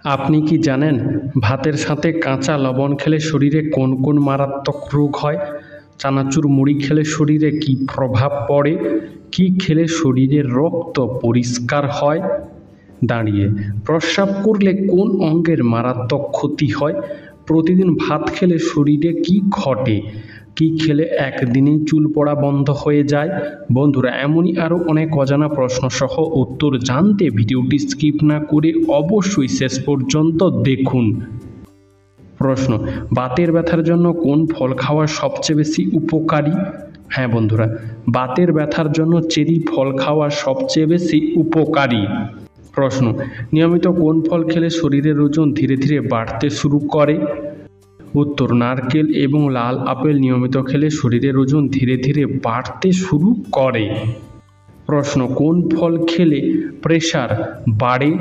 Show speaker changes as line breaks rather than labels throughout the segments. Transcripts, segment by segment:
আপনি কি জানেন ভাতের সাথে কাঁচা লবণ খেলে শরীরে কোন কোন মারাত্মক রোগ হয়? চানাচুর মুড়ি খেলে শরীরে কী প্রভাব পড়ে? কি খেলে শরীরের রক্ত পরিষ্কার হয়? দাঁড়িয়ে প্রস্রাব করলে কোন অঙ্গের মারাত্মক ক্ষতি হয়? প্রতিদিন ভাত খেলে শরীরে কি ঘটে? কি খেলে একদিনেই চুল পড়া বন্ধ হয়ে যায়? বন্ধুরা, এমনই আরও অনেক অজানা প্রশ্ন সহ উত্তর জানতে ভিডিওটি স্কিপ না করে অবশ্যই শেষ পর্যন্ত দেখুন। প্রশ্ন: বাতের ব্যথার জন্য কোন ফল খাওয়া সবচেয়ে বেশি উপকারী? হ্যাঁ বন্ধুরা, বাতের ব্যথার জন্য চেরি ফল খাওয়া সবচেয়ে বেশি উপকারী। প্রশ্ন: নিয়মিত কোন ফল খেলে শরীরের ওজন ধীরে ধীরে বাড়তে শুরু করে? উত্তর: নারকেল এবং লাল আপেল নিয়মিত খেলে শরীরের ওজন ধীরে ধীরে বাড়তে শুরু করে। প্রশ্ন: কোন ফল খেলে প্রেসার বাড়ে?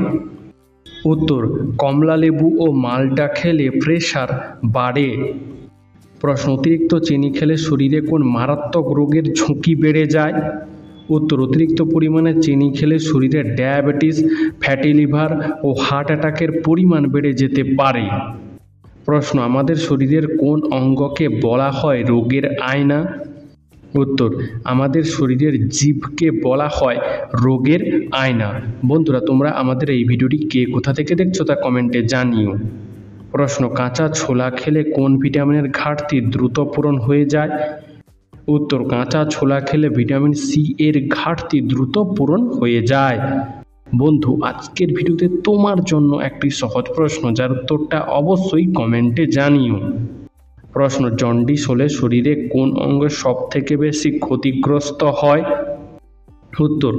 উত্তর: কমলা লেবু ও মাল্টা খেলে প্রেসার বাড়ে। প্রশ্ন: অতিরিক্ত চিনি খেলে শরীরে কোন মারাত্মক রোগের ঝুঁকি বেড়ে যায়? উত্তর: অতিরিক্ত পরিমাণে চিনি খেলে শরীরে ডায়াবেটিস, ফ্যাটি লিভার ও হার্ট অ্যাটাকের পরিমাণ বেড়ে যেতে পারে। প্রশ্ন: আমাদের শরীরের কোন অঙ্গকে বলা হয় রোগের আয়না? উত্তর: আমাদের শরীরের জিভকে বলা হয় রোগের আয়না। বন্ধুরা, তোমরা আমাদের এই ভিডিওটি কে কোথা থেকে দেখছো তা কমেন্টে জানিও। প্রশ্ন: কাঁচা ছোলা খেলে কোন ভিটামিনের ঘাটতি দ্রুত পূরণ হয়ে যায়? উত্তর: কাঁচা ছোলা খেলে ভিটামিন সি এর ঘাটতি দ্রুত পূরণ হয়ে যায়। বন্ধু, আজকের ভিডিওতে তোমার জন্য একটি সহজ প্রশ্ন, যার উত্তরটা অবশ্যই কমেন্টে জানিও। প্রশ্ন: জন্ডিস হলে শরীরে কোন অঙ্গ সব থেকে বেশি ক্ষতিগ্রস্ত হয়? উত্তর: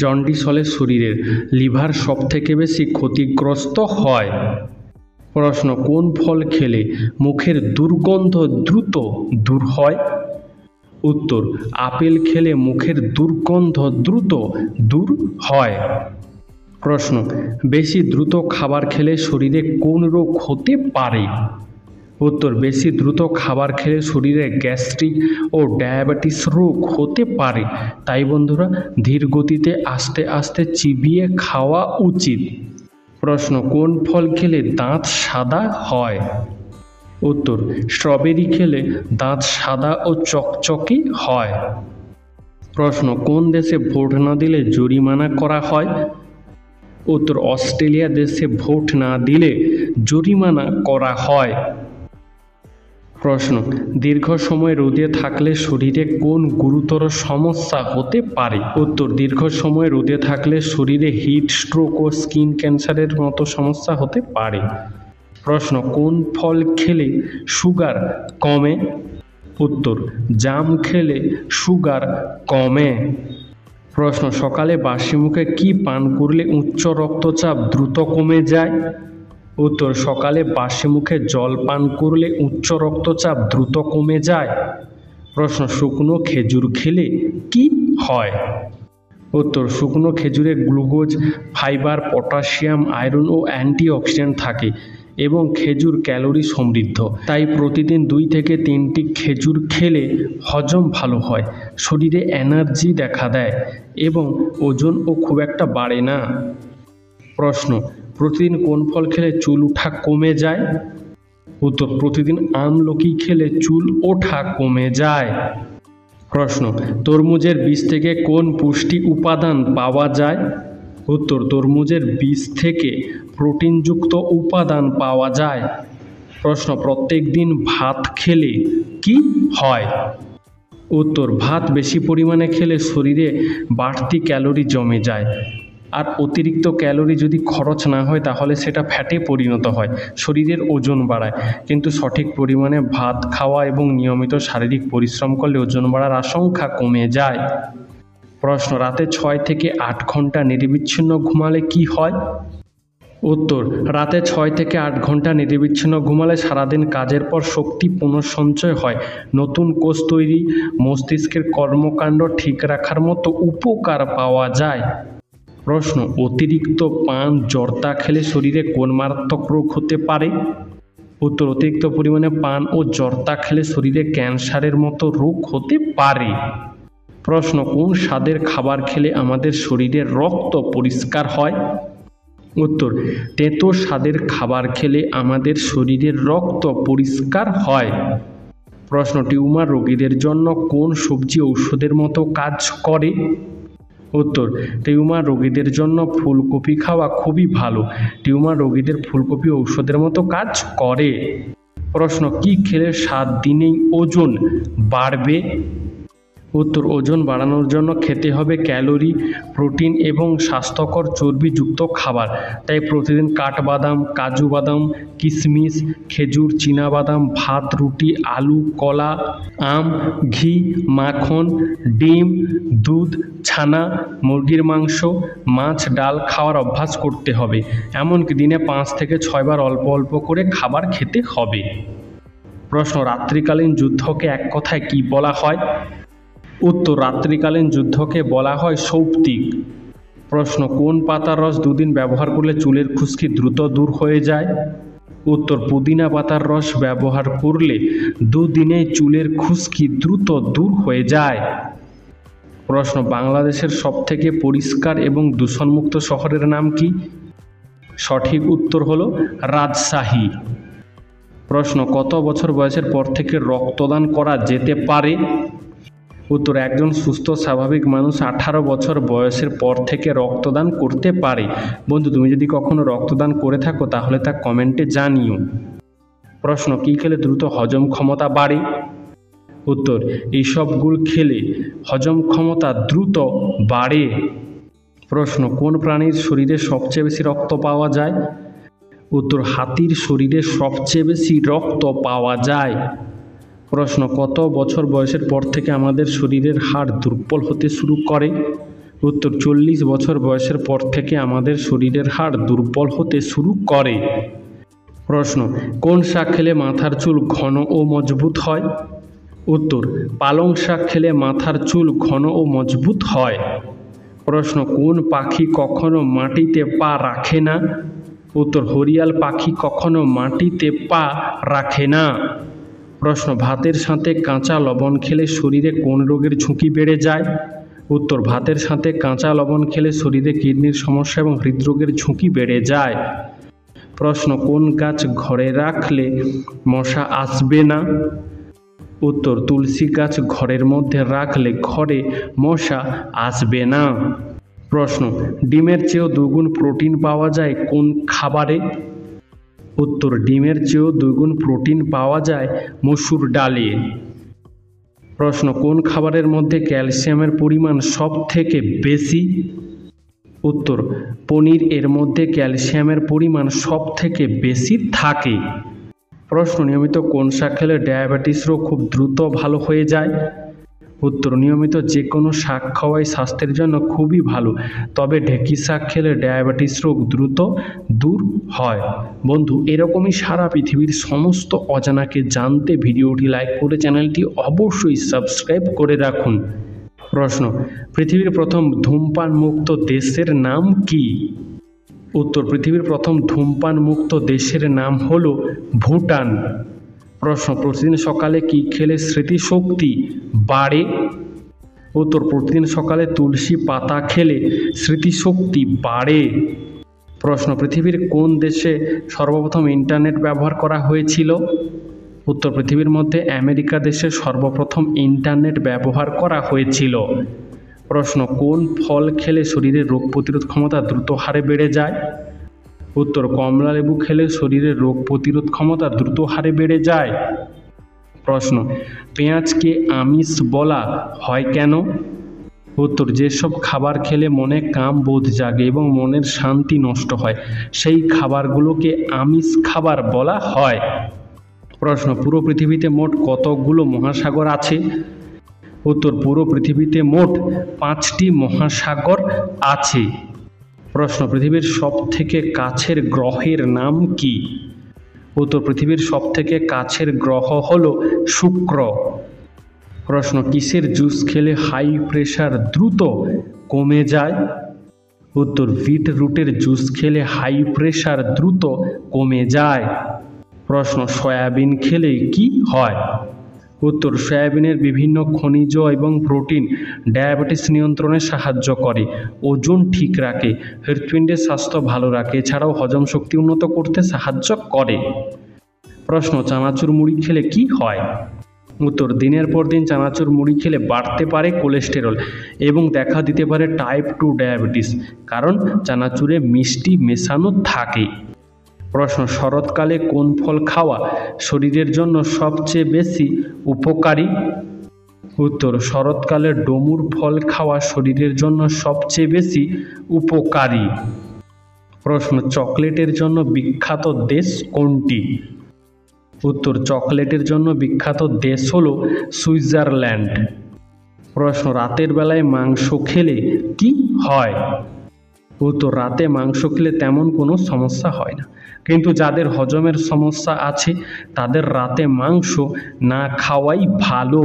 জন্ডিস হলে শরীরের লিভার সব থেকে বেশি ক্ষতিগ্রস্ত হয়। প্রশ্ন: কোন ফল খেলে মুখের দুর্গন্ধ দ্রুত দূর হয়? উত্তর: আপেল খেলে মুখের দুর্গন্ধ দ্রুত দূর হয়। প্রশ্ন: বেশি দ্রুত খাবার খেলে শরীরে কোন রোগ হতে পারে? উত্তর: বেশি দ্রুত খাবার খেলে শরীরে গ্যাস্ট্রিক ও ডায়াবেটিস রোগ হতে পারে। তাই বন্ধুরা, ধীর গতিতে আস্তে আস্তে চিবিয়ে খাওয়া উচিত। প্রশ্ন: কোন ফল খেলে দাঁত সাদা হয়? উত্তর: স্ট্রবেরি খেলে দাঁত সাদা ও চকচকে হয়। প্রশ্ন: কোন দেশে ভোট না দিলে জরিমানা করা হয়? উত্তর: অস্ট্রেলিয়া দেশে ভোট না দিলে জরিমানা করা হয়। প্রশ্ন: দীর্ঘ সময় রোদে থাকলে শরীরে কোন গুরুতর সমস্যা হতে পারে? উত্তর: দীর্ঘ সময় রোদে থাকলে শরীরে হিট স্ট্রোক ও স্কিন ক্যান্সারের মতো সমস্যা হতে পারে। প্রশ্ন: কোন ফল খেলে সুগার কমে? উত্তর: জাম খেলে সুগার কমে। প্রশ্ন: সকালে বাসি মুখে কি পান করলে উচ্চ রক্তচাপ দ্রুত কমে যায়? উত্তর: সকালে বাসি মুখে জল পান করলে উচ্চ রক্তচাপ দ্রুত কমে যায়। প্রশ্ন: শুকনো খেজুর খেলে কি হয়? উত্তর: শুকনো খেজুরে গ্লুকোজ, ফাইবার, পটাশিয়াম, আয়রন ও অ্যান্টিঅক্সিডেন্ট থাকে এবং খেজুর ক্যালোরি সমৃদ্ধ। তাই প্রতিদিন 2 থেকে 3টি খেজুর খেলে হজম ভালো হয়, শরীরে এনার্জি দেখা দেয় এবং ওজনও খুব একটা বাড়ে না। প্রশ্ন: প্রতিদিন কোন ফল খেলে চুল ওঠা কমে যায়? উত্তর: প্রতিদিন আমলকি খেলে চুল ওঠা কমে যায়। প্রশ্ন: তরমুজের বীজ থেকে কোন পুষ্টি উপাদান পাওয়া যায়? উত্তর: তরমুজের বীজ থেকে প্রোটিনযুক্ত উপাদান পাওয়া যায়। প্রশ্ন: প্রত্যেক দিন ভাত খেলে কি হয়? উত্তর: ভাত বেশি পরিমাণে খেলে শরীরে বাড়তি ক্যালোরি জমে যায়, আর অতিরিক্ত ক্যালোরি যদি খরচ না হয় তাহলে সেটা ফ্যাটে পরিণত হয়, শরীরের ওজন বাড়ায়। কিন্তু সঠিক পরিমাণে ভাত খাওয়া এবং নিয়মিত শারীরিক পরিশ্রম করলে ওজন বাড়ার আশঙ্কা কমে যায়। প্রশ্ন: রাতে 6 থেকে 8 ঘন্টা নিরবিচ্ছিন্ন ঘুমালে কি হয়? উত্তর: রাতে 6 থেকে 8 ঘন্টা নিরবিচ্ছিন্ন ঘুমালে সারাদিন কাজের পর শক্তি পুনঃসঞ্চয় হয়, নতুন কোষ তৈরি, মস্তিষ্কের কর্মকাণ্ড ঠিক রাখার মতো উপকার পাওয়া যায়। প্রশ্ন: অতিরিক্ত পান জর্দা খেলে শরীরে কোন মারাত্মক রোগ হতে পারে? উত্তর: অতিরিক্ত পরিমাণে পান ও জর্দা খেলে শরীরে ক্যান্সারের মতো রোগ হতে পারে। প্রশ্ন: কোন স্বাদের খাবার খেলে আমাদের শরীরের রক্ত পরিষ্কার হয়? উত্তর, তেতো স্বাদের খাবার খেলে আমাদের শরীরের রক্ত পরিষ্কার হয়। প্রশ্ন, টিউমার রোগীদের জন্য কোন সবজি ঔষধের মতো কাজ করে? উত্তর, টিউমার রোগীদের জন্য ফুলকপি খাওয়া খুবই ভালো। টিউমার রোগীদের ফুলকপি ঔষধের মতো কাজ করে। প্রশ্ন, কি খেলে 7 দিনেই ওজন বাড়বে? উত্তর, ওজন বাড়ানোর জন্য খেতে হবে ক্যালোরি, প্রোটিন এবং স্বাস্থ্যকর চর্বিযুক্ত খাবার। তাই প্রতিদিন কাঠবাদাম, কাজু বাদাম, কিশমিশ, খেজুর, চীনাবাদাম, ভাত, রুটি, আলু, কলা, আম, ঘি, মাখন, ডিম, দুধ, ছানা, মুরগির মাংস, মাছ, ডাল খাওয়ার অভ্যাস করতে হবে। এমনকি দিনে 5 থেকে 6 বার অল্প অল্প করে খাবার খেতে হবে। প্রশ্ন, রাত্রিকালীন যুদ্ধকে এক কথায় কি বলা হয়? উত্তর, রাত্রিকালীন যুদ্ধকে বলা হয় সৌপ্তিক। প্রশ্ন, কোন পাতার রস 2 দিন ব্যবহার করলে চুলের খুশকি দ্রুত দূর হয়ে যায়? উত্তর, পুদিনা পাতার রস ব্যবহার করলে 2 দিনে চুলের খুশকি দ্রুত দূর হয়ে যায়। প্রশ্ন, বাংলাদেশের সবথেকে পরিষ্কার এবং দূষণমুক্ত শহরের নাম কি? সঠিক উত্তর হলো রাজশাহী। প্রশ্ন, কত বছর বয়সের পর থেকে রক্তদান করা যেতে পারে? উত্তর, একজন সুস্থ স্বাভাবিক মানুষ 18 বছর বয়সের পর থেকে রক্তদান করতে পারে। বন্ধু, তুমি যদি কখনো রক্তদান করে থাকো তাহলে তা কমেন্টে জানিও। প্রশ্ন, কী খেলে দ্রুত হজম ক্ষমতা বাড়ে? উত্তর, এইসবগুলো খেলে হজম ক্ষমতা দ্রুত বাড়ে। প্রশ্ন, কোন প্রাণীর শরীরে সবচেয়ে বেশি রক্ত পাওয়া যায়? উত্তর, হাতির শরীরে সবচেয়ে বেশি রক্ত পাওয়া যায়। প্রশ্ন, কত বছর বয়সের পর থেকে আমাদের শরীরের হাড় দুর্বল হতে শুরু করে? উত্তর, 40 বছর বয়সের পর থেকে আমাদের শরীরের হাড় দুর্বল হতে শুরু করে। প্রশ্ন, কোন শাক খেলে মাথার চুল ঘন ও মজবুত হয়? উত্তর, পালং শাক খেলে মাথার চুল ঘন ও মজবুত হয়। প্রশ্ন, কোন পাখি কখনো মাটিতে পা রাখে না? উত্তর, হরিয়াল পাখি কখনো মাটিতে পা রাখে না। প্রশ্ন, ভাতের সাথে কাঁচা লবণ খেলে শরীরে কোন রোগের ঝুঁকি বেড়ে যায়? উত্তর, ভাতের সাথে কাঁচা লবণ খেলে শরীরে কিডনির সমস্যা এবং হৃদরোগের ঝুঁকি বেড়ে যায়। প্রশ্ন, কোন গাছ ঘরে রাখলে মশা আসবে না? উত্তর, তুলসী গাছ ঘরের মধ্যে রাখলে ঘরে মশা আসবে না। প্রশ্ন, ডিমের চেয়েও 2 গুণ প্রোটিন পাওয়া যায় কোন খাবারে? উত্তর, ডিমের চেয়েও 2 গুণ প্রোটিন পাওয়া যায় মসুর ডালে। প্রশ্ন, কোন খাবারের মধ্যে ক্যালসিয়ামের পরিমাণ সব থেকে বেশি? উত্তর, পনির এর মধ্যে ক্যালসিয়ামের পরিমাণ সব থেকে বেশি থাকে। প্রশ্ন, নিয়মিত কোন শাক খেলে ডায়াবেটিস রোগ খুব দ্রুত ভালো হয়ে যায়? উত্তর, নিয়মিত যে কোনো শাক খাওয়াই স্বাস্থ্যের জন্য খুবই ভালো, তবে ঢেঁকি শাক খেলে ডায়াবেটিস রোগ দ্রুত দূর হয়। বন্ধু, এরকমই সারা পৃথিবীর সমস্ত অজানাকে জানতে ভিডিওটি লাইক করে চ্যানেলটি অবশ্যই সাবস্ক্রাইব করে রাখুন। প্রশ্ন, পৃথিবীর প্রথম ধূমপান মুক্ত দেশের নাম কি? উত্তর, পৃথিবীর প্রথম ধূমপান মুক্ত দেশের নাম হলো ভুটান। প্রশ্ন, প্রতিদিন সকালে কি খেলে স্মৃতিশক্তি বাড়ে? উত্তর, প্রতিদিন সকালে তুলসী পাতা খেলে স্মৃতিশক্তি বাড়ে। প্রশ্ন, পৃথিবীর কোন দেশে সর্বপ্রথম ইন্টারনেট ব্যবহার করা হয়েছিল? উত্তর, পৃথিবীর মধ্যে আমেরিকা দেশে সর্বপ্রথম ইন্টারনেট ব্যবহার করা হয়েছিল। প্রশ্ন, কোন ফল খেলে শরীরের রোগ প্রতিরোধ ক্ষমতা দ্রুত হারে বেড়ে যায়? উত্তর, কমলা লেবু খেলে শরীরের রোগ প্রতিরোধ ক্ষমতা দ্রুত হারে বেড়ে যায়। প্রশ্ন, পেঁয়াজকে আমিষ বলা হয় কেন? উত্তর, যেসব খাবার খেলে মনে কাম বোধ জাগে এবং মনের শান্তি নষ্ট হয় সেই খাবারগুলোকে আমিষ খাবার বলা হয়। প্রশ্ন, পুরো পৃথিবীতে মোট কতগুলো মহাসাগর আছে? উত্তর, পুরো পৃথিবীতে মোট 5টি মহাসাগর আছে। প্রশ্ন, পৃথিবীর সবথেকে কাছের গ্রহের নাম কি? উত্তর, পৃথিবীর সবথেকে কাছের গ্রহ হলো শুক্র। প্রশ্ন, কিসের জুস খেলে হাই প্রেশার দ্রুত কমে যায়? উত্তর, বিটরুটের জুস খেলে হাই প্রেশার দ্রুত কমে যায়। প্রশ্ন, সয়াবিন খেলে কি হয়? উত্তর, সয়াবিনের বিভিন্ন খনিজ এবং প্রোটিন ডায়াবেটিস নিয়ন্ত্রণে সাহায্য করে, ওজন ঠিক রাখে, হৃৎপিণ্ডের স্বাস্থ্য ভালো রাখে, এছাড়াও হজম শক্তি উন্নত করতে সাহায্য করে। প্রশ্ন, চানাচুর মুড়ি খেলে কি হয়? উত্তর, দিনের পর দিন চানাচুর মুড়ি খেলে বাড়তে পারে কোলেস্টেরল এবং দেখা দিতে পারে টাইপ 2 ডায়াবেটিস, কারণ চানাচুরে মিষ্টি মেশানো থাকে। প্রশ্ন, শরৎকালে কোন ফল খাওয়া শরীরের জন্য সবচেয়ে বেশি উপকারী? উত্তর, শরৎকালে ডমুর ফল খাওয়া শরীরের জন্য সবচেয়ে বেশি উপকারী। প্রশ্ন, চকলেটের জন্য বিখ্যাত দেশ কোনটি? উত্তর, চকলেটের জন্য বিখ্যাত দেশ হল সুইজারল্যান্ড। প্রশ্ন, রাতের বেলায় মাংস খেলে কি হয়? উত্তর, রাতে মাংস খেলে তেমন কোনো সমস্যা হয় না, কিন্তু যাদের হজমের সমস্যা আছে তাদের রাতে মাংস না খাওয়াই ভালো।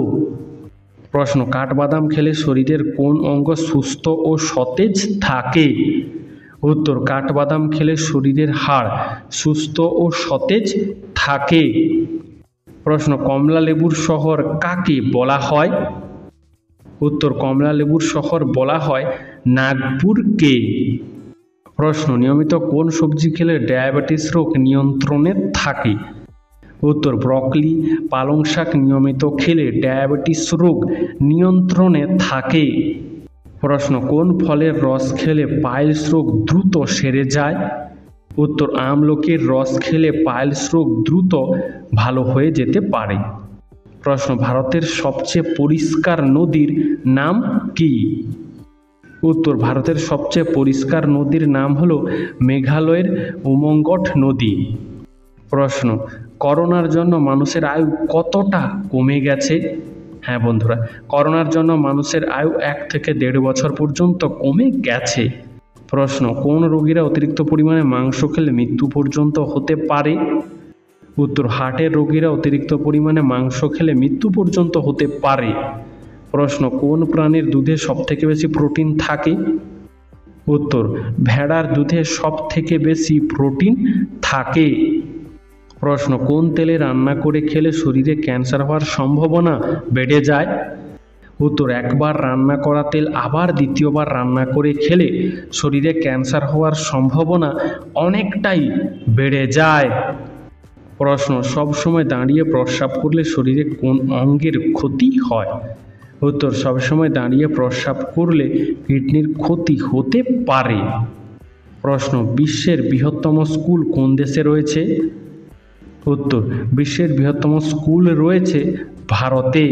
প্রশ্ন, কাঠবাদাম খেলে শরীরের কোন অঙ্গ সুস্থ ও সতেজ থাকে? উত্তর, কাঠবাদাম খেলে শরীরের হাড় সুস্থ ও সতেজ থাকে। প্রশ্ন, কমলা লেবুর শহর কাকে বলা হয়? উত্তর, কমলা লেবুর শহর বলা হয় নাগপুরকে। প্রশ্ন, নিয়মিত কোন সবজি খেলে ডায়াবেটিস রোগ নিয়ন্ত্রণে থাকে? উত্তর, ব্রকলি, পালং শাক নিয়মিত খেলে ডায়াবেটিস রোগ নিয়ন্ত্রণে থাকে। প্রশ্ন, কোন ফলের রস খেলে পাইলস রোগ দ্রুত সেরে যায়? উত্তর, আমলকির রস খেলে পাইলস রোগ দ্রুত ভালো হয়ে যেতে পারে। প্রশ্ন, ভারতের সবচেয়ে পরিষ্কার নদীর নাম কি? উত্তর, ভারতের সবচেয়ে পরিষ্কার নদীর নাম হল মেঘালয়ের উমঙ্গট নদী। প্রশ্ন, করোনার জন্য মানুষের আয়ু কতটা কমে গেছে? হ্যাঁ বন্ধুরা, করোনার জন্য মানুষের আয়ু 1 থেকে 1.5 বছর পর্যন্ত কমে গেছে। প্রশ্ন, কোন রোগীরা অতিরিক্ত পরিমাণে মাংস খেলে মৃত্যু পর্যন্ত হতে পারে? উত্তর, হার্টের রোগীরা অতিরিক্ত পরিমাণে মাংস খেলে মৃত্যু পর্যন্ত হতে পারে। প্রশ্ন, কোন প্রাণীর দুধে সবথেকে বেশি প্রোটিন থাকে? উত্তর, ভেড়ার দুধে সবথেকে বেশি প্রোটিন থাকে। প্রশ্ন, কোন তেলে রান্না করে খেলে শরীরে ক্যান্সার হওয়ার সম্ভাবনা বেড়ে যায়? উত্তর, একবার রান্না করা তেল আবার দ্বিতীয়বার রান্না করে খেলে শরীরে ক্যান্সার হওয়ার সম্ভাবনা অনেকটাই বেড়ে যায়। প্রশ্ন, সবসময় দাঁড়িয়ে প্রস্রাব করলে শরীরে কোন অঙ্গের ক্ষতি হয়? উত্তর, সবসময় দাঁড়িয়ে প্রস্রাব করলে কিডনির ক্ষতি হতে পারে। প্রশ্ন, বিশ্বের বৃহত্তম স্কুল কোন দেশে রয়েছে? উত্তর, বিশ্বের বৃহত্তম স্কুল রয়েছে ভারতে।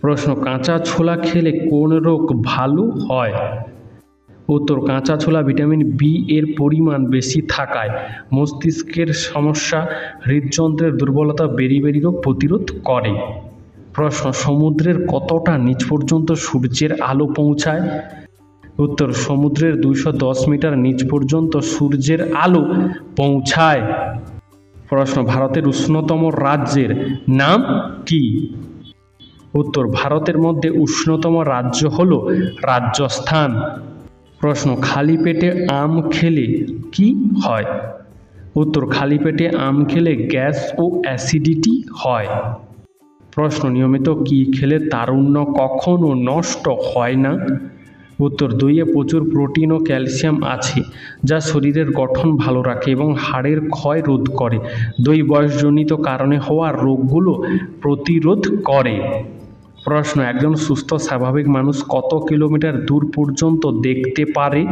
প্রশ্ন, কাঁচা ছোলা খেলে কোন রোগ ভালো হয়? উত্তর, কাঁচা ছোলা ভিটামিন বি এর পরিমাণ বেশি থাকায় মস্তিষ্কের সমস্যা, হৃদযন্ত্রের দুর্বলতা, বেরি রোগ প্রতিরোধ করে। প্রশ্ন, সমুদ্রের কতটা নিচ পর্যন্ত সূর্যের আলো পৌঁছায়? উত্তর, সমুদ্রের 210 মিটার নিচ পর্যন্ত সূর্যের আলো পৌঁছায়। প্রশ্ন, ভারতের উষ্ণতম রাজ্যের নাম কি? উত্তর, ভারতের মধ্যে উষ্ণতম রাজ্য হল রাজস্থান। প্রশ্ন, খালি পেটে আম খেলে কি হয়? উত্তর, খালি পেটে আম খেলে গ্যাস ও অ্যাসিডিটি হয়। প্রশ্ন, নিয়মিত কি খেলে তারুণ্য কখনো নষ্ট হয় না? উত্তর, দইয়ে প্রচুর প্রোটিন ও ক্যালসিয়াম আছে, যা শরীরের গঠন ভালো রাখে এবং হাড়ের ক্ষয় রোধ করে। দই বয়সজনিত কারণে হওয়া রোগগুলো প্রতিরোধ করে। প্রশ্ন, একজন সুস্থ স্বাভাবিক মানুষ কত কিলোমিটার দূর পর্যন্ত দেখতে পারে?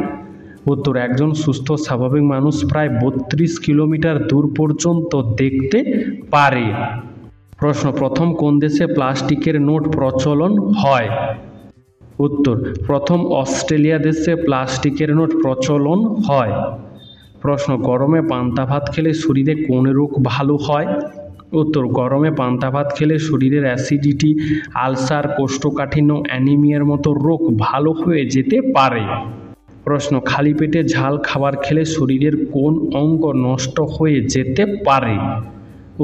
উত্তর, একজন সুস্থ স্বাভাবিক মানুষ প্রায় 32 কিলোমিটার দূর পর্যন্ত দেখতে পারে। প্রশ্ন, প্রথম কোন দেশে প্লাস্টিকের নোট প্রচলন হয়? উত্তর, প্রথম অস্ট্রেলিয়া দেশে প্লাস্টিকের নোট প্রচলন হয়। প্রশ্ন, গরমে পান্তা ভাত খেলে শরীরে কোন রোগ ভালো হয়? উত্তর, গরমে পান্তা ভাত খেলে শরীরের অ্যাসিডিটি, আলসার, কোষ্ঠকাঠিন্য, অ্যানিমিয়ার মতো রোগ ভালো হয়ে যেতে পারে। প্রশ্ন, খালি পেটে ঝাল খাবার খেলে শরীরের কোন অঙ্গ নষ্ট হয়ে যেতে পারে?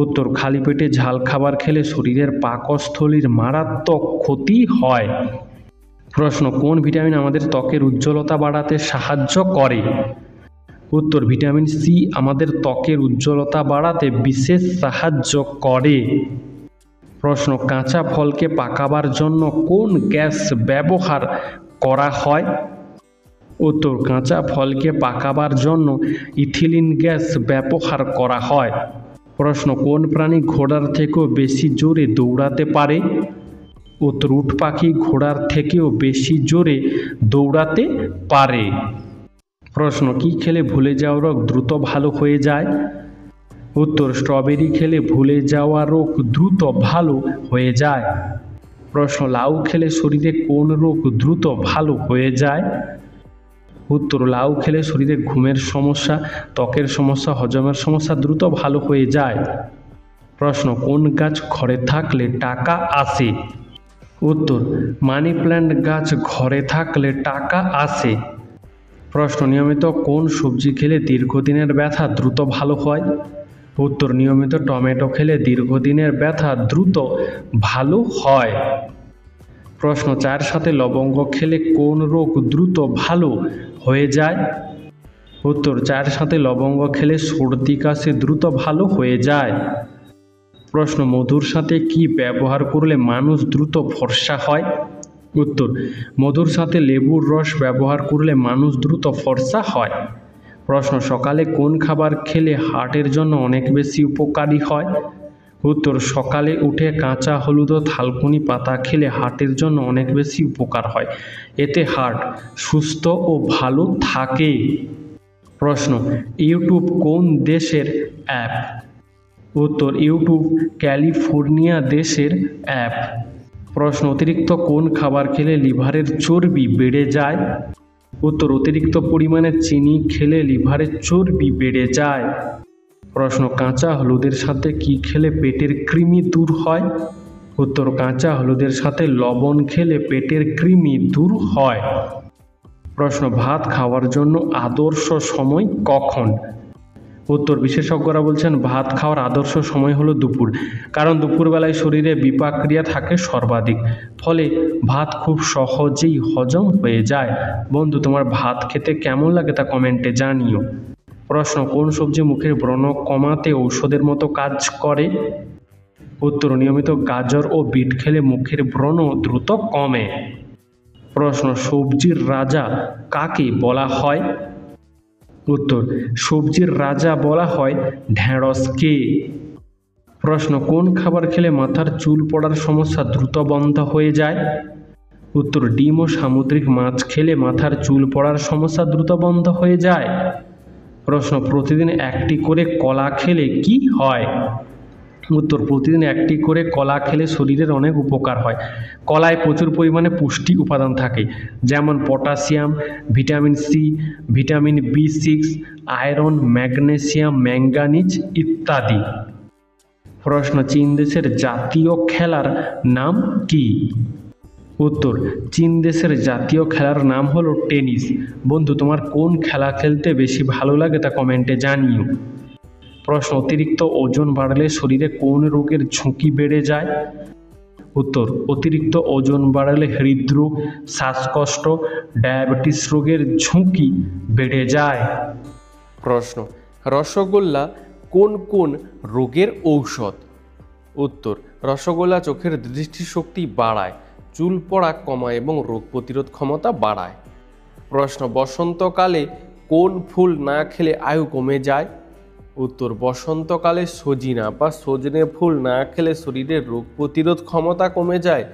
উত্তর, খালি পেটে ঝাল খাবার খেলে শরীরের পাকস্থলীর মারাত্মক ক্ষতি হয়। প্রশ্ন, কোন ভিটামিন আমাদের ত্বকের উজ্জ্বলতা বাড়াতে সাহায্য করে? উত্তর, ভিটামিন সি আমাদের ত্বকের উজ্জ্বলতা বাড়াতে বিশেষ সাহায্য করে। প্রশ্ন কাঁচা ফলকে পাকাবার জন্য কোন গ্যাস ব্যবহার করা হয়? উত্তর কাঁচা ফলকে পাকাবার জন্য ইথিলিন গ্যাস ব্যবহার করা হয়। প্রশ্ন কোন প্রাণী ঘোড়ার থেকেও বেশি জোরে দৌড়াতে পারে? উত্তর উট পাখি ঘোড়ার থেকেও বেশি জোরে দৌড়াতে পারে। প্রশ্ন কি খেলে ভুলে যাওয়া রোগ দ্রুত ভালো হয়ে যায়? উত্তর স্ট্রবেরি খেলে ভুলে যাওয়া রোগ দ্রুত ভালো হয়ে যায়। প্রশ্ন লাউ খেলে শরীরে কোন রোগ দ্রুত ভালো হয়ে যায়? উত্তর লাউ খেলে শরীরে ঘুমের সমস্যা, ত্বকের সমস্যা, হজমের সমস্যা দ্রুত ভালো হয়ে যায়। প্রশ্ন কোন গাছ ঘরে থাকলে টাকা আসে? উত্তর মানি প্ল্যান্ট গাছ ঘরে থাকলে টাকা আসে। প্রশ্ন নিয়মিত কোন সবজি খেলে দীর্ঘদিনের ব্যথা দ্রুত ভালো হয়? উত্তর নিয়মিত টমেটো খেলে দীর্ঘদিনের ব্যথা দ্রুত ভালো হয়। প্রশ্ন চায়ের সাথে লবঙ্গ খেলে কোন রোগ দ্রুত ভালো হয়ে যায়? উত্তর চায়ের সাথে লবঙ্গ খেলে সর্দি কাশি দ্রুত ভালো হয়ে যায়। প্রশ্ন মধুর সাথে কি ব্যবহার করলে মানুষ দ্রুত ফর্সা হয়? উত্তর মধুর সাথে লেবুর রস ব্যবহার করলে মানুষ দ্রুত ফর্সা হয়। প্রশ্ন সকালে কোন খাবার খেলে হার্টের জন্য অনেক বেশি উপকারী হয়? উত্তর সকালে উঠে কাঁচা হলুদ ও থালকুনি পাতা খেলে হার্টের জন্য অনেক বেশি উপকার হয়, এতে হার্ট সুস্থ ও ভালো থাকে। প্রশ্ন ইউটিউব কোন দেশের অ্যাপ? উত্তর ইউটিউব ক্যালিফোর্নিয়া দেশের অ্যাপ। প্রশ্ন অতিরিক্ত কোন খাবার খেলে লিভারের চর্বি বেড়ে যায়? উত্তর অতিরিক্ত পরিমাণে চিনি খেলে লিভারের চর্বি বেড়ে যায়। প্রশ্ন কাঁচা হলুদের সাথে কি খেলে পেটের কৃমি দূর হয়? উত্তর কাঁচা হলুদের সাথে লবণ খেলে পেটের কৃমি দূর হয়। প্রশ্ন ভাত খাওয়ার জন্য আদর্শ সময় কখন? উত্তর বিশেষজ্ঞরা বলছেন ভাত খাওয়ার আদর্শ সময় হলো দুপুর, কারণ দুপুরবেলায় শরীরে বিপাক ক্রিয়া থাকে সর্বাধিক, ফলে ভাত খুব সহজেই হজম হয়ে যায়। বন্ধু তোমার ভাত খেতে কেমন লাগে তা কমেন্টে জানিও। প্রশ্ন কোন সবজি মুখের ব্রণ কমাতে ঔষধের মতো কাজ করে? উত্তর নিয়মিত গাজর ও বিট খেলে মুখের ব্রণ দ্রুত কমে। প্রশ্ন সবজির রাজা কাকে বলা হয়? উত্তর সবজির রাজা বলা হয় ঢেঁড়সকে। প্রশ্ন কোন খাবার খেলে মাথার চুল পড়ার সমস্যা দ্রুত বন্ধ হয়ে যায়? উত্তর ডিম ও সামুদ্রিক মাছ খেলে মাথার চুল পড়ার সমস্যা দ্রুত বন্ধ হয়ে যায়। প্রশ্ন প্রতিদিন একটি করে কলা খেলে কি হয়? উত্তর প্রতিদিন একটি করে কলা খেলে শরীরের অনেক উপকার হয়। কলায় প্রচুর পরিমাণে পুষ্টি উপাদান থাকে, যেমন potassium, vitamin C, vitamin B6, iron, magnesium, manganese ইত্যাদি। প্রশ্ন চীন দেশের জাতীয় খেলার নাম কি? উত্তর চীন দেশের জাতীয় খেলার নাম হলো টেনিস। বন্ধু তোমার কোন খেলা খেলতে বেশি ভালো লাগে তা কমেন্টে জানিও। প্রশ্ন অতিরিক্ত ওজন বাড়লে শরীরে কোন রোগের ঝুঁকি বেড়ে যায়? উত্তর অতিরিক্ত ওজন বাড়লে হৃদরোগ, শ্বাসকষ্ট, ডায়াবেটিস রোগের ঝুঁকি বেড়ে যায়।
প্রশ্ন রসগোল্লা কোন কোন রোগের ঔষধ? উত্তর রসগোল্লা চোখের দৃষ্টিশক্তি বাড়ায়, চুল পড়া কমায় এবং রোগ প্রতিরোধ ক্ষমতা বাড়ায়। প্রশ্ন বসন্তকালে কোন ফুল না খেলে আয়ু কমে যায়? উত্তর বসন্তকালে সজিনা বা সজনে ফুল না খেলে শরীরের রোগ প্রতিরোধ ক্ষমতা কমে যায়,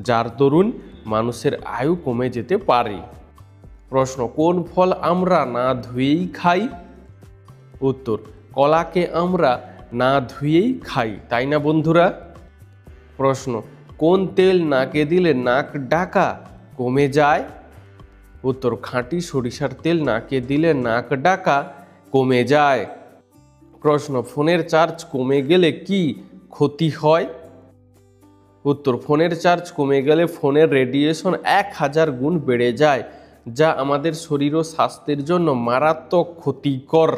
যার দরুন মানুষের আয়ু কমে যেতে পারে। প্রশ্ন কোন ফল আমরা না ধুয়েই খাই? উত্তর কলাকে আমরা না ধুয়েই খাই, তাই না বন্ধুরা? প্রশ্ন কোন তেল নাকে দিলে নাক ডাকা কমে যায়? উত্তর খাঁটি সরিষার তেল নাকে দিলে নাক ডাকা কমে যায়। প্রশ্ন ফোনের চার্জ কমে গেলে কি ক্ষতি হয়? উত্তর ফোনের চার্জ কমে গেলে ফোনের রেডিয়েশন 1000 গুণ বেড়ে যায়, যা আমাদের শরীর ও স্বাস্থ্যের জন্য মারাত্মক ক্ষতিকর।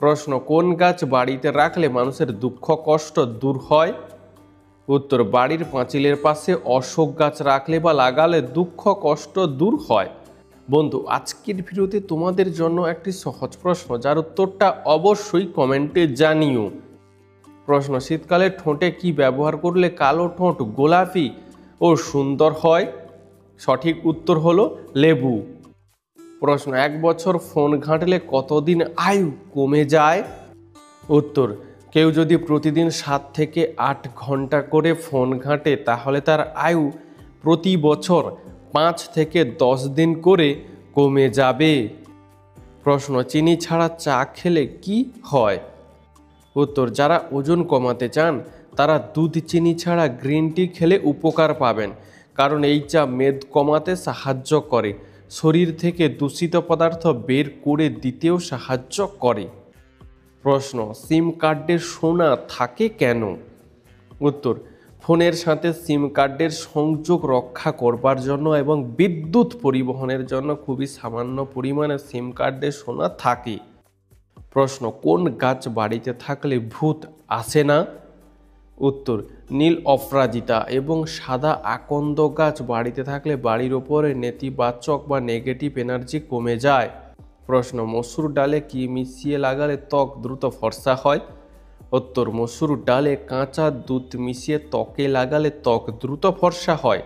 প্রশ্ন কোন গাছ বাড়িতে রাখলে মানুষের দুঃখ কষ্ট দূর হয়? উত্তর বাড়ির পাঁচিলের পাশে অশোক গাছ রাখলে বা লাগালে দুঃখ কষ্ট দূর হয়। বন্ধু আজকের ভিডিওতে তোমাদের জন্য একটি সহজ প্রশ্ন, যার উত্তরটা অবশ্যই কমেন্টে জানিও। প্রশ্ন, শীতকালে ঠোঁটে কি ব্যবহার করলে কালো ঠোঁট গোলাপি ও সুন্দর হয়? সঠিক উত্তর হলো লেবু। প্রশ্ন, 1 বছর ফোন ঘাঁটলে কতদিন আয়ু কমে যায়? উত্তর, কেউ যদি প্রতিদিন 7 থেকে 8 ঘন্টা করে ফোন ঘাঁটে তাহলে তার আয়ু প্রতি বছর 5 থেকে 10 দিন করে কমে যাবে। প্রশ্ন, চিনি ছাড়া চা খেলে কি হয়? উত্তর, যারা ওজন কমাতে চান তারা দুধ চিনি ছাড়া গ্রিন টি খেলে উপকার পাবেন, কারণ এই চা মেদ কমাতে সাহায্য করে, শরীর থেকে দূষিত পদার্থ বের করে দিতেও সাহায্য করে। প্রশ্ন, সিম কার্ডের সোনা থাকে কেন? উত্তর, ফোনের সাথে সিম কার্ডের সংযোগ রক্ষা করবার জন্য এবং বিদ্যুৎ পরিবহনের জন্য খুবই সামান্য পরিমাণে সিম কার্ডের সোনা থাকে। প্রশ্ন, কোন গাছ বাড়িতে থাকলে ভূত আসে না? উত্তর, নীল অপরাজিতা এবং সাদা আকন্দ গাছ বাড়িতে থাকলে বাড়ির ওপরে নেতিবাচক বা নেগেটিভ এনার্জি কমে যায়। প্রশ্ন, মসুর ডালে কি মিশিয়ে লাগালে ত্বক দ্রুত ফর্সা হয়? উত্তর, মসুর ডালে কাঁচা দুধ মিশিয়ে ত্বকে লাগালে ত্বক দ্রুত ফর্সা হয়।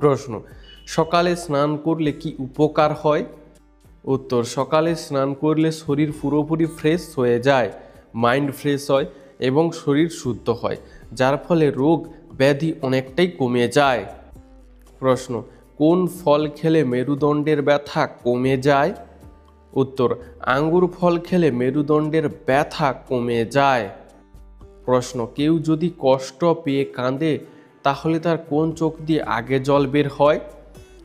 প্রশ্ন, সকালে স্নান করলে কি উপকার হয়? উত্তর, সকালে স্নান করলে শরীর পুরোপুরি ফ্রেশ হয়ে যায়, মাইন্ড ফ্রেশ হয় এবং শরীর শুদ্ধ হয়, যার ফলে রোগ ব্যাধি অনেকটাই কমে যায়। প্রশ্ন, কোন ফল খেলে মেরুদণ্ডের ব্যথা কমে যায়? উত্তর, আঙ্গুর ফল খেলে মেরুদণ্ডের ব্যথা কমে যায়। প্রশ্ন, কেউ যদি কষ্ট পেয়ে কাঁদে তাহলে তার কোন চোখ দিয়ে আগে জল বের হয়?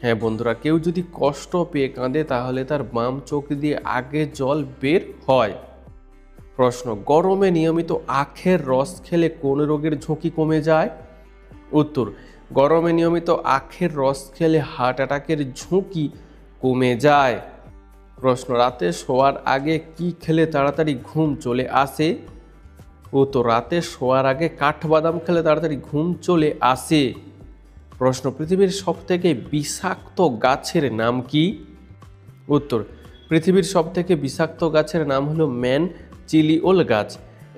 হ্যাঁ বন্ধুরা, কেউ যদি কষ্ট পেয়ে কাঁদে তাহলে তার বাম চোখ দিয়ে আগে জল বের হয়। প্রশ্ন, গরমে নিয়মিত আখের রস খেলে কোন রোগের ঝুঁকি কমে যায়? উত্তর, গরমে নিয়মিত আখের রস খেলে হার্ট অ্যাটাকের ঝুঁকি কমে যায়। প্রশ্ন, রাতে শোয়ার আগে কি খেলে তাড়াতাড়ি ঘুম চলে আসে? উত্তর, রাতে শোয়ার আগে কাঠবাদাম খেলে তাড়াতাড়ি ঘুম চলে আসে। প্রশ্ন, পৃথিবীর সবথেকে বিষাক্ত গাছের নাম কি? উত্তর, পৃথিবীর সবথেকে বিষাক্ত গাছের নাম হলো ম্যানচিলিওল গাছ।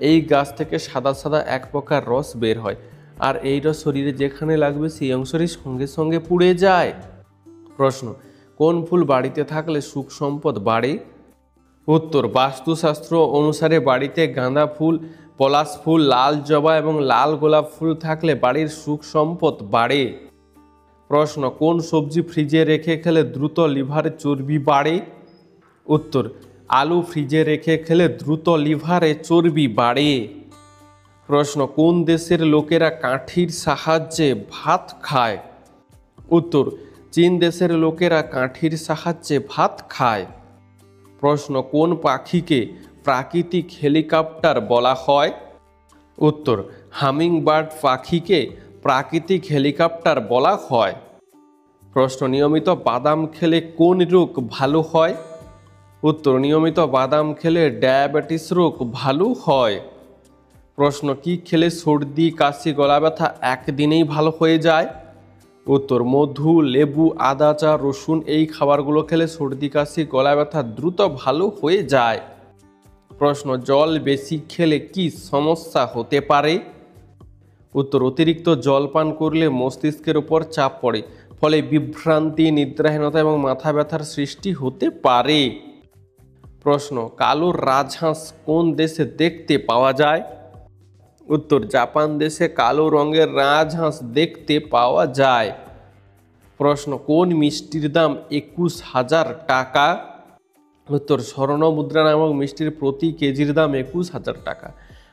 এই গাছ থেকে সাদা সাদা এক প্রকার রস বের হয়, আর এই রস শরীরে যেখানে লাগবে সেই অংশটি সঙ্গে সঙ্গে পুড়ে যায়। প্রশ্ন, কোন ফুল বাড়িতে থাকলে সুখ সম্পদ বাড়ে? উত্তর, বাস্তুশাস্ত্র অনুসারে বাড়িতে গাঁদা ফুল, পলাশ ফুল, লাল জবা এবং লাল গোলাপ ফুল থাকলে বাড়ির সুখ সম্পদ বাড়ে। প্রশ্ন, কোন সবজি ফ্রিজে রেখে খেলে দ্রুত লিভারে চর্বি বাড়ে? উত্তর, আলু ফ্রিজে রেখে খেলে দ্রুত লিভারে চর্বি বাড়ে। প্রশ্ন, কোন দেশের লোকেরা কাঠির সাহায্যে ভাত খায়? উত্তর, চীন দেশের লোকেরা কাঠির সাহায্যে ভাত খায়। প্রশ্ন, কোন পাখিকে প্রাকৃতিক হেলিকপ্টার বলা হয়? উত্তর, হামিং বার্ড পাখিকে প্রাকৃতিক হেলিকপ্টার বলা হয়। প্রশ্ন, নিয়মিত বাদাম খেলে কোন রোগ ভালো হয়? উত্তর, নিয়মিত বাদাম খেলে ডায়াবেটিস রোগ ভালো হয়। প্রশ্ন, কি খেলে সর্দি, কাশি, গলা ব্যথা একদিনেই ভালো হয়ে যায়? উত্তর, মধু, লেবু, আদা, চা, রসুন এই খাবারগুলো খেলে সর্দি, কাশি, গলা ব্যথা দ্রুত ভালো হয়ে যায়। প্রশ্ন, জল বেশি খেলে কি সমস্যা হতে পারে? উত্তর, অতিরিক্ত জল পান করলে মস্তিষ্কের উপর চাপ পড়ে, ফলে বিভ্রান্তি, নিদ্রাহীনতা এবং মাথা ব্যথার সৃষ্টি হতে পারে। প্রশ্ন, কালো রাজহাঁস কোন দেশে দেখতে পাওয়া যায়? উত্তর, জাপান দেশে কালো রঙের রাজহাঁস দেখতে পাওয়া যায়। প্রশ্ন, কোন মিষ্টির দাম 21,000 টাকা? উত্তর, স্বর্ণ মুদ্রা নামক মিষ্টির প্রতি কেজির দাম 21,000 টাকা।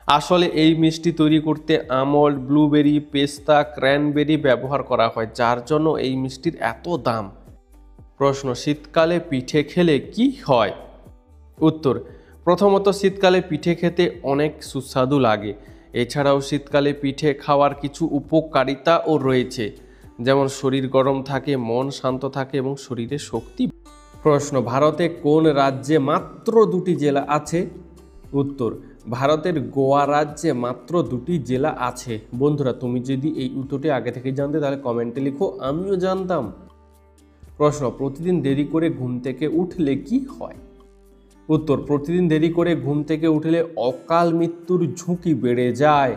আসলে এই মিষ্টি তৈরি করতে আমন্ড, ব্লুবেরি, পেস্তা, ক্র্যানবেরি ব্যবহার করা হয়, যার জন্য এই মিষ্টির এত দাম। প্রশ্ন, শীতকালে পিঠে খেলে কি হয়? উত্তর, প্রথমত শীতকালে পিঠে খেতে অনেক সুস্বাদু লাগে। এছাড়াও শীতকালে পিঠে খাওয়ার কিছু উপকারিতাও রয়েছে, যেমন শরীর গরম থাকে, মন শান্ত থাকে এবং শরীরে শক্তি। প্রশ্ন, ভারতে কোন রাজ্যে মাত্র 2টি জেলা আছে? উত্তর, ভারতের গোয়া রাজ্যে মাত্র 2টি জেলা আছে। বন্ধুরা, তুমি যদি এই উত্তরটি আগে থেকে জানতে তাহলে কমেন্টে লিখো, আমিও জানতাম। প্রশ্ন, প্রতিদিন দেরি করে ঘুম থেকে উঠলে কি হয়? উত্তর, প্রতিদিন দেরি করে ঘুম থেকে উঠলে অকাল মৃত্যুর ঝুঁকি বেড়ে যায়।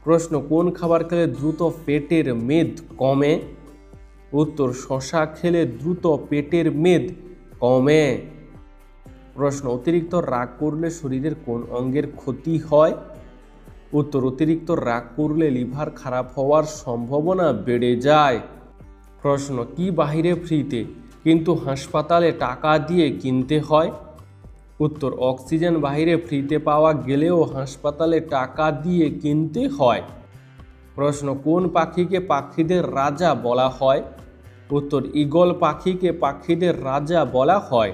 প্রশ্ন, কোন খাবার খেলে দ্রুত পেটের মেদ কমে? উত্তর, শশা খেলে দ্রুত পেটের মেদ কমে। প্রশ্ন, অতিরিক্ত রাগ করলে শরীরের কোন অঙ্গের ক্ষতি হয়? উত্তর, অতিরিক্ত রাগ করলে লিভার খারাপ হওয়ার সম্ভাবনা বেড়ে যায়। প্রশ্ন, কি বাহিরে ফ্রিতে কিন্তু হাসপাতালে টাকা দিয়ে কিনতে হয়? উত্তর, অক্সিজেন বাহিরে ফ্রিতে পাওয়া গেলেও হাসপাতালে টাকা দিয়ে কিনতে হয়। প্রশ্ন, কোন পাখিকে পাখিদের রাজা বলা হয়? উত্তর, ঈগল পাখিকে পাখিদের রাজা বলা হয়।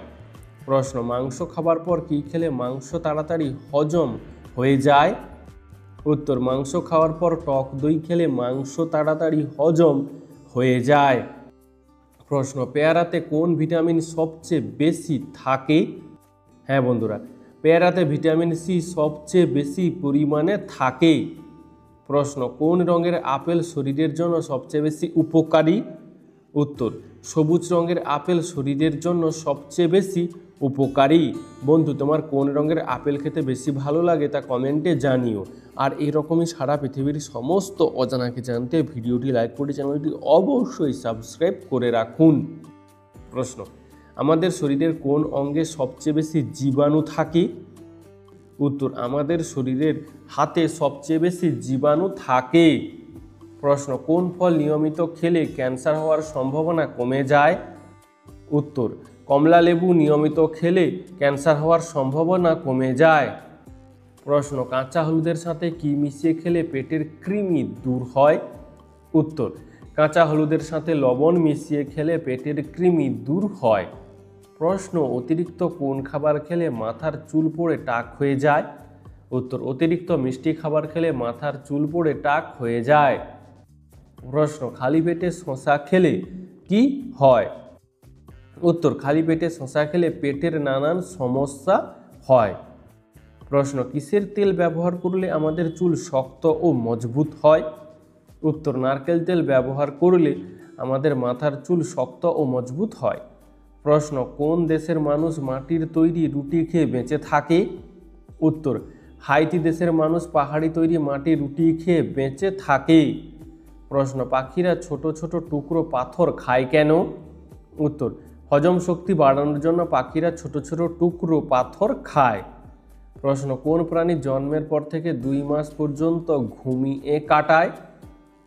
প্রশ্ন, মাংস খাবার পর কী খেলে মাংস তাড়াতাড়ি হজম হয়ে যায়? উত্তর, মাংস খাওয়ার পর টক দই খেলে মাংস তাড়াতাড়ি হজম হয়ে যায়। প্রশ্ন, পেয়ারাতে কোন ভিটামিন সবচেয়ে বেশি থাকে? হ্যাঁ বন্ধুরা, পেয়ারাতে ভিটামিন সি সবচেয়ে বেশি পরিমাণে থাকে। প্রশ্ন, কোন রঙের আপেল শরীরের জন্য সবচেয়ে বেশি উপকারী? উত্তর, সবুজ রঙের আপেল শরীরের জন্য সবচেয়ে বেশি উপকারী। বন্ধু, তোমার কোন রঙের আপেল খেতে বেশি ভালো লাগে তা কমেন্টে জানিও। আর এরকমই সারা পৃথিবীর সমস্ত অজানাকে জানতে ভিডিওটি লাইক করে চ্যানেলটি অবশ্যই সাবস্ক্রাইব করে রাখুন। প্রশ্ন, আমাদের শরীরের কোন অঙ্গে সবচেয়ে বেশি জীবাণু থাকে? উত্তর, আমাদের শরীরের হাতে সবচেয়ে বেশি জীবাণু থাকে। প্রশ্ন, কোন ফল নিয়মিত খেলে ক্যান্সার হওয়ার সম্ভাবনা কমে যায়? উত্তর, কমলা লেবু নিয়মিত খেলে ক্যান্সার হওয়ার সম্ভাবনা কমে যায়। প্রশ্ন, কাঁচা হলুদের সাথে কি মিশিয়ে খেলে পেটের কৃমি দূর হয়? উত্তর, কাঁচা হলুদের সাথে লবণ মিশিয়ে খেলে পেটের কৃমি দূর হয়। প্রশ্ন, অতিরিক্ত কোন খাবার খেলে মাথার চুল পড়ে টাক হয়ে যায়? উত্তর, অতিরিক্ত মিষ্টি খাবার খেলে মাথার চুল পড়ে টাক হয়ে যায়। প্রশ্ন, খালি পেটে শসা খেলে কি হয়? উত্তর, খালি পেটে শসা খেলে পেটের নানান সমস্যা হয়। প্রশ্ন, কিসের তেল ব্যবহার করলে আমাদের চুল শক্ত ও মজবুত হয়? উত্তর, নারকেল তেল ব্যবহার করলে আমাদের মাথার চুল শক্ত ও মজবুত হয়। প্রশ্ন, কোন দেশের মানুষ মাটির তৈরি রুটি খেয়ে বেঁচে থাকে? উত্তর, হাইতি দেশের মানুষ পাহাড়ি তৈরি মাটির রুটি খেয়ে বেঁচে থাকে। প্রশ্ন, পাখিরা ছোট ছোট টুকরো পাথর খায় কেন? উত্তর, হজম শক্তি বাড়ানোর জন্য পাখিরা ছোট ছোট টুকরো পাথর খায়। প্রশ্ন, কোন প্রাণী জন্মের পর থেকে 2 মাস পর্যন্ত ঘুমিয়ে কাটায়?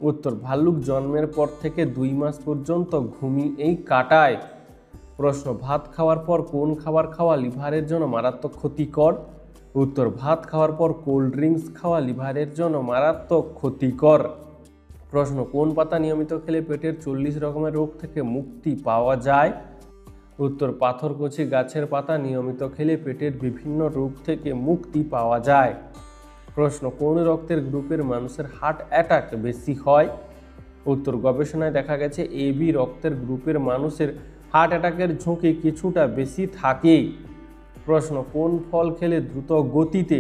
উত্তর, ভাল্লুক জন্মের পর থেকে 2 মাস পর্যন্ত ঘুমিয়েই কাটায়। প্রশ্ন, ভাত খাওয়ার পর কোন খাবার খাওয়া লিভারের জন্য মারাত্মক ক্ষতিকর? উত্তর, ভাত খাওয়ার পর কোল্ড ড্রিঙ্কস খাওয়া লিভারের জন্য মারাত্মক ক্ষতিকর। প্রশ্ন, কোন পাতা নিয়মিত খেলে পেটের 40 রকমের রোগ থেকে মুক্তি পাওয়া যায়? উত্তর, পাথরকুচি গাছের পাতা নিয়মিত খেলে পেটের বিভিন্ন রোগ থেকে মুক্তি পাওয়া যায়। প্রশ্ন, কোন রক্তের গ্রুপের মানুষের হার্ট অ্যাটাক বেশি হয়? উত্তর, গবেষণায় দেখা গেছে এবি রক্তের গ্রুপের মানুষের হার্ট অ্যাটাকের ঝুঁকি কিছুটা বেশি থাকে। প্রশ্ন, কোন ফল খেলে দ্রুত গতিতে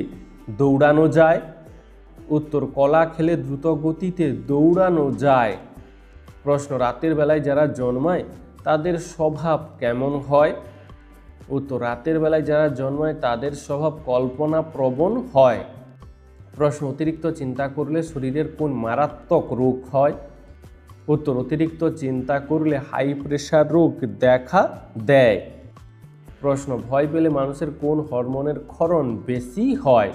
দৌড়ানো যায়? উত্তর, কলা খেলে দ্রুত গতিতে দৌড়ানো যায়। প্রশ্ন, রাতের বেলায় যারা জন্মায় তাদের স্বভাব কেমন হয়? উত্তর, রাতের বেলায় যারা জন্মায় তাদের স্বভাব কল্পনাপ্রবণ হয়। প্রশ্ন, অতিরিক্ত চিন্তা করলে শরীরের কোন মারাত্মক রোগ হয়? উত্তর, অতিরিক্ত চিন্তা করলে হাই প্রেশার রোগ দেখা দেয়। প্রশ্ন, ভয় পেলে মানুষের কোন হরমোনের ক্ষরণ বেশি হয়?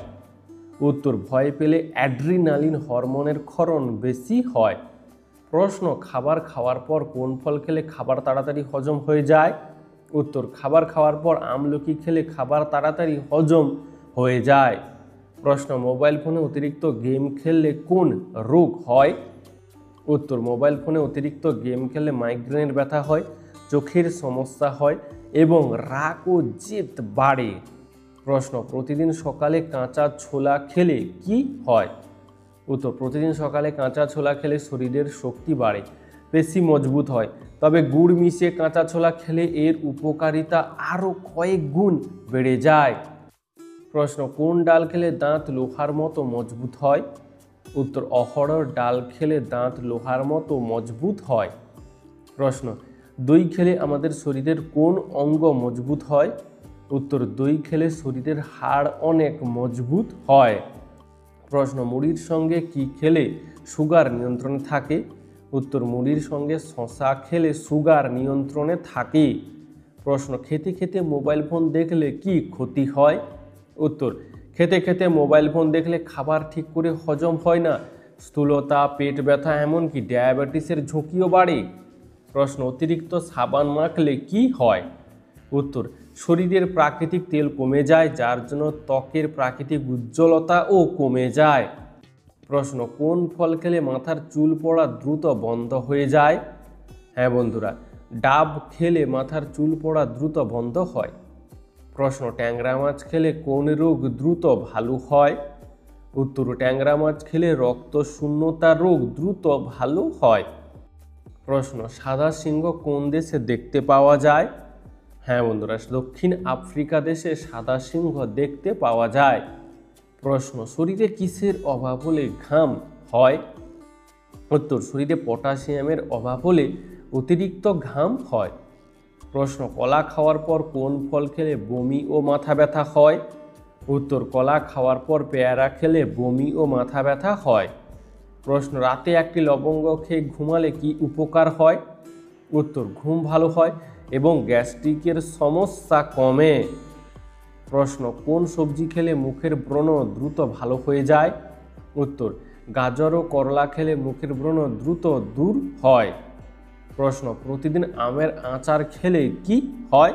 উত্তর, ভয় পেলে অ্যাড্রিনালিন হরমোনের ক্ষরণ বেশি হয়। প্রশ্ন, খাবার খাওয়ার পর কোন ফল খেলে খাবার তাড়াতাড়ি হজম হয়ে যায়? উত্তর, খাবার খাওয়ার পর আমলকি খেলে খাবার তাড়াতাড়ি হজম হয়ে যায়। প্রশ্ন, মোবাইল ফোনে অতিরিক্ত গেম খেললে কোন রোগ হয়? উত্তর, মোবাইল ফোনে অতিরিক্ত গেম খেললে মাইগ্রেনের ব্যথা হয়, চোখের সমস্যা হয় এবং রাগ ও জেদ বাড়ে। প্রশ্ন, প্রতিদিন সকালে কাঁচা ছোলা খেলে কি হয়? উত্তর, প্রতিদিন সকালে কাঁচা ছোলা খেলে শরীরের শক্তি বাড়ে, পেশি মজবুত হয়। তবে গুড় মিশিয়ে কাঁচা ছোলা খেলে এর উপকারিতা আরও কয়েক গুণ বেড়ে যায়। প্রশ্ন, কোন ডাল খেলে দাঁত লোহার মতো মজবুত হয়? উত্তর, অহরহর ডাল খেলে দাঁত লোহার মতো মজবুত হয়। প্রশ্ন, দই খেলে আমাদের শরীরের কোন অঙ্গ মজবুত হয়? উত্তর, দই খেলে শরীরের হাড় অনেক মজবুত হয়। প্রশ্ন, মুড়ির সঙ্গে কি খেলে সুগার নিয়ন্ত্রণে থাকে? উত্তর, মুড়ির সঙ্গে শশা খেলে সুগার নিয়ন্ত্রণে থাকে। প্রশ্ন, খেতে খেতে মোবাইল ফোন দেখলে কি ক্ষতি হয়? উত্তর, খেতে খেতে মোবাইল ফোন দেখলে খাবার ঠিক করে হজম হয় না, স্থূলতা, পেট ব্যথা, এমনকি ডায়াবেটিসের ঝুঁকিও বাড়ে। প্রশ্ন, অতিরিক্ত সাবান মাখলে কি হয়? উত্তর, শরীরের প্রাকৃতিক তেল কমে যায়, যার জন্য ত্বকের প্রাকৃতিক উজ্জ্বলতাও কমে যায়। প্রশ্ন, কোন ফল খেলে মাথার চুল পড়া দ্রুত বন্ধ হয়ে যায়? হ্যাঁ বন্ধুরা, ডাব খেলে মাথার চুল পড়া দ্রুত বন্ধ হয়। প্রশ্ন, ট্যাংরা মাছ খেলে কোন রোগ দ্রুত ভালো হয়? উত্তর, ট্যাংরা মাছ খেলে রক্ত শূন্যতা রোগ দ্রুত ভালো হয়। প্রশ্ন, সাদা সিংহ কোন দেশে দেখতে পাওয়া যায়? হ্যাঁ বন্ধুরা, দক্ষিণ আফ্রিকা দেশে সাদা সিংহ দেখতে পাওয়া যায়। প্রশ্ন, শরীরে কিসের অভাব হলে ঘাম হয়? উত্তর, শরীরে পটাশিয়ামের অভাব হলে অতিরিক্ত ঘাম হয়। প্রশ্ন, কলা খাওয়ার পর কোন ফল খেলে বমি ও মাথা ব্যথা হয়? উত্তর, কলা খাওয়ার পর পেয়ারা খেলে বমি ও মাথা ব্যথা হয়। প্রশ্ন, রাতে একটি লবঙ্গ খেয়ে ঘুমালে কি উপকার হয়? উত্তর, ঘুম ভালো হয় এবং গ্যাস্ট্রিকের সমস্যা কমে। প্রশ্ন, কোন সবজি খেলে মুখের ব্রণ দ্রুত ভালো হয়ে যায়? উত্তর, গাজর ও করলা খেলে মুখের ব্রণ দ্রুত দূর হয়। প্রশ্ন, প্রতিদিন আমের আচার খেলে কি হয়?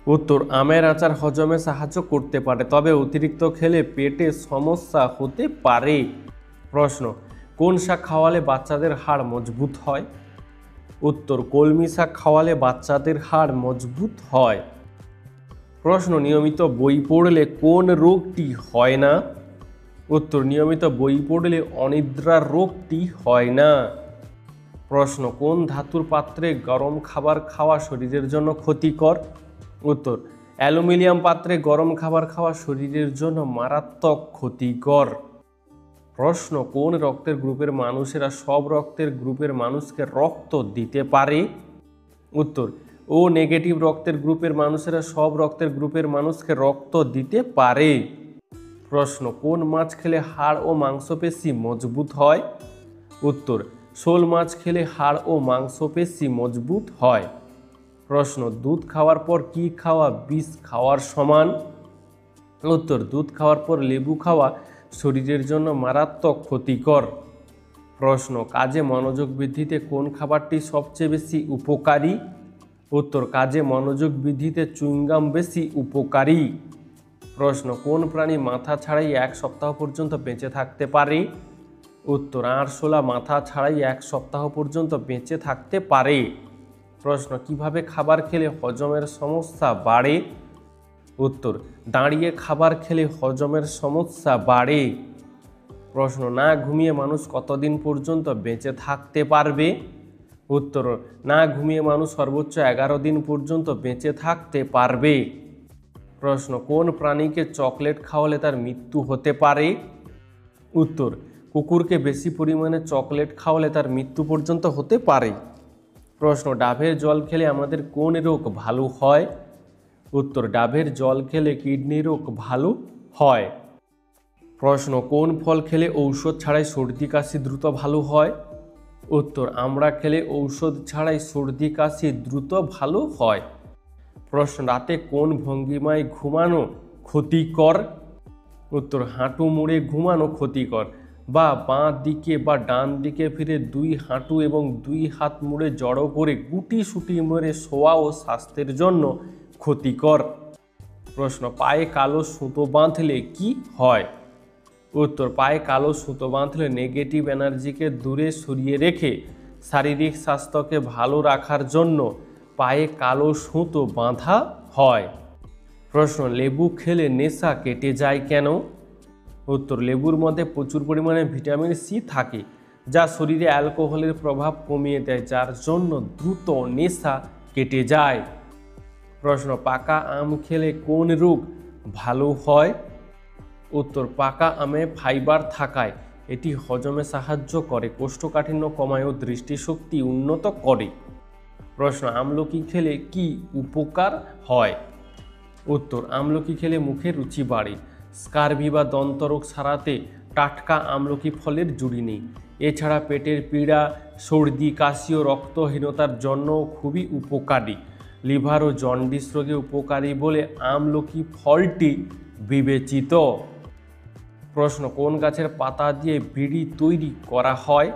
উত্তর, আমের আচার হজমে সাহায্য করতে পারে, তবে অতিরিক্ত খেলে পেটে সমস্যা হতে পারে। প্রশ্ন, কোন শাক খাওয়ালে বাচ্চাদের হাড় মজবুত হয়? উত্তর, কলমি শাক খাওয়ালে বাচ্চাদের হাড় মজবুত হয়। প্রশ্ন, নিয়মিত বই পড়লে কোন রোগটি হয় না? উত্তর, নিয়মিত বই পড়লে অনিদ্রার রোগটি হয় না। প্রশ্ন, কোন ধাতুর পাত্রে গরম খাবার খাওয়া শরীরের জন্য ক্ষতিকর? উত্তর, অ্যালুমিনিয়াম পাত্রে গরম খাবার খাওয়া শরীরের জন্য মারাত্মক ক্ষতিকর। প্রশ্ন, কোন রক্তের গ্রুপের মানুষেরা সব রক্তের গ্রুপের মানুষকে রক্ত দিতে পারে? উত্তর, ও নেগেটিভ রক্তের গ্রুপের মানুষেরা সব রক্তের গ্রুপের মানুষকে রক্ত দিতে পারে। প্রশ্ন, কোন মাছ খেলে হাড় ও মাংসপেশি মজবুত হয়? উত্তর, শোল মাছ খেলে হাড় ও মাংসপেশি মজবুত হয়। প্রশ্ন, দুধ খাওয়ার পর কি খাওয়া বিষ খাওয়ার সমান? উত্তর, দুধ খাওয়ার পর লেবু খাওয়া শরীরের জন্য মারাত্মক ক্ষতিকর। প্রশ্ন, কাজে মনোযোগ বৃদ্ধিতে কোন খাবারটি সবচেয়ে বেশি উপকারী? উত্তর, কাজে মনোযোগ বৃদ্ধিতে চুইংগাম বেশি উপকারী। প্রশ্ন, কোন প্রাণী মাথা ছাড়াই 1 সপ্তাহ পর্যন্ত বেঁচে থাকতে পারে? উত্তর, আরশোলা মাথা ছাড়াই 1 সপ্তাহ পর্যন্ত বেঁচে থাকতে পারে। প্রশ্ন, কিভাবে খাবার খেলে হজমের সমস্যা বাড়ে? উত্তর, দাঁড়িয়ে খাবার খেলে হজমের সমস্যা বাড়ে। প্রশ্ন, না ঘুমিয়ে মানুষ কতদিন পর্যন্ত বেঁচে থাকতে পারবে? উত্তর, না ঘুমিয়ে মানুষ সর্বোচ্চ 11 দিন পর্যন্ত বেঁচে থাকতে পারবে। প্রশ্ন, কোন প্রাণীকে চকলেট খাওয়ালে তার মৃত্যু হতে পারে? উত্তর, কুকুরকে বেশি পরিমাণে চকলেট খাওয়ালে তার মৃত্যু পর্যন্ত হতে পারে। প্রশ্ন, ডাবের জল খেলে আমাদের কোন রোগ ভালো হয়? উত্তর, ডাবের জল খেলে কিডনি রোগ ভালো হয়। প্রশ্ন, কোন ফল খেলে ঔষধ ছাড়াই সর্দি কাশি দ্রুত ভালো হয়? উত্তর, আমড়া খেলে ঔষধ ছাড়াই সর্দি কাশি দ্রুত ভালো হয়। প্রশ্ন, রাতে কোন ভঙ্গিমায় ঘুমানো ক্ষতিকর? উত্তর, হাঁটু মুড়ে ঘুমানো ক্ষতিকর, বা বাঁ দিকে বা ডান দিকে ফিরে 2 হাঁটু এবং 2 হাত মুড়ে জড়ো করে গুটি সুটি মেরে শোয়াও স্বাস্থ্যের জন্য ক্ষতিকর। প্রশ্ন, পায়ে কালো সুতো বাঁধলে কি হয়? উত্তর, পায়ে কালো সুতো বাঁধলে নেগেটিভ এনার্জিকে দূরে সরিয়ে রেখে শারীরিক স্বাস্থ্যকে ভালো রাখার জন্য পায়ে কালো সুতো বাঁধা হয়। প্রশ্ন, লেবু খেলে নেশা কেটে যায় কেন? উত্তর, লেবুর মধ্যে প্রচুর পরিমাণে ভিটামিন সি থাকে, যা শরীরে অ্যালকোহলের প্রভাব কমিয়ে দেয়, যার জন্য দ্রুত নেশা কেটে যায়। প্রশ্ন, পাকা আম খেলে কোন রোগ ভালো হয়? উত্তর, পাকা আমে ফাইবার থাকায় এটি হজমে সাহায্য করে, কোষ্ঠকাঠিন্য কমায় ও দৃষ্টিশক্তি উন্নত করে। প্রশ্ন, আমলকি খেলে কি উপকার হয়? উত্তর, আমলকি খেলে মুখের রুচি বাড়ে। স্কারভি বা দন্তরোগ সারাতে টাটকা আমলকি ফলের জুড়ি নেই। এছাড়া পেটের পীড়া, সর্দি, কাশি ও রক্তহীনতার জন্য খুবই উপকারী। লিভার ও জন্ডিস রোগে উপকারী বলে আমলকি ফলটি বিবেচিত। প্রশ্ন, কোন গাছের পাতা দিয়ে বিড়ি তৈরি করা হয়?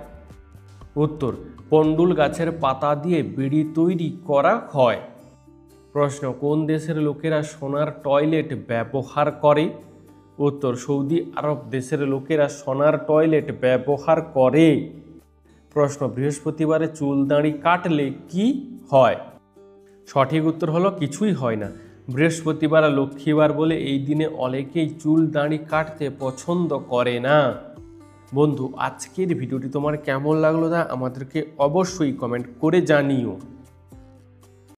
উত্তর, পন্ডুল গাছের পাতা দিয়ে বিড়ি তৈরি করা হয়। প্রশ্ন, কোন দেশের লোকেরা সোনার টয়লেট ব্যবহার করে? উত্তর, সৌদি আরব দেশের লোকেরা সোনার টয়লেট ব্যবহার করে। প্রশ্ন, বৃহস্পতিবারে চুল দাড়ি কাটলে কি হয়? সঠিক উত্তর হলো কিছুই হয় না। বৃহস্পতিবার লক্ষ্মীবার বলে এই দিনে অনেকেই চুল দাড়ি কাটতে পছন্দ করে না। বন্ধু, আজকের ভিডিওটি তোমার কেমন লাগলো তা আমাদেরকে অবশ্যই কমেন্ট করে জানিও।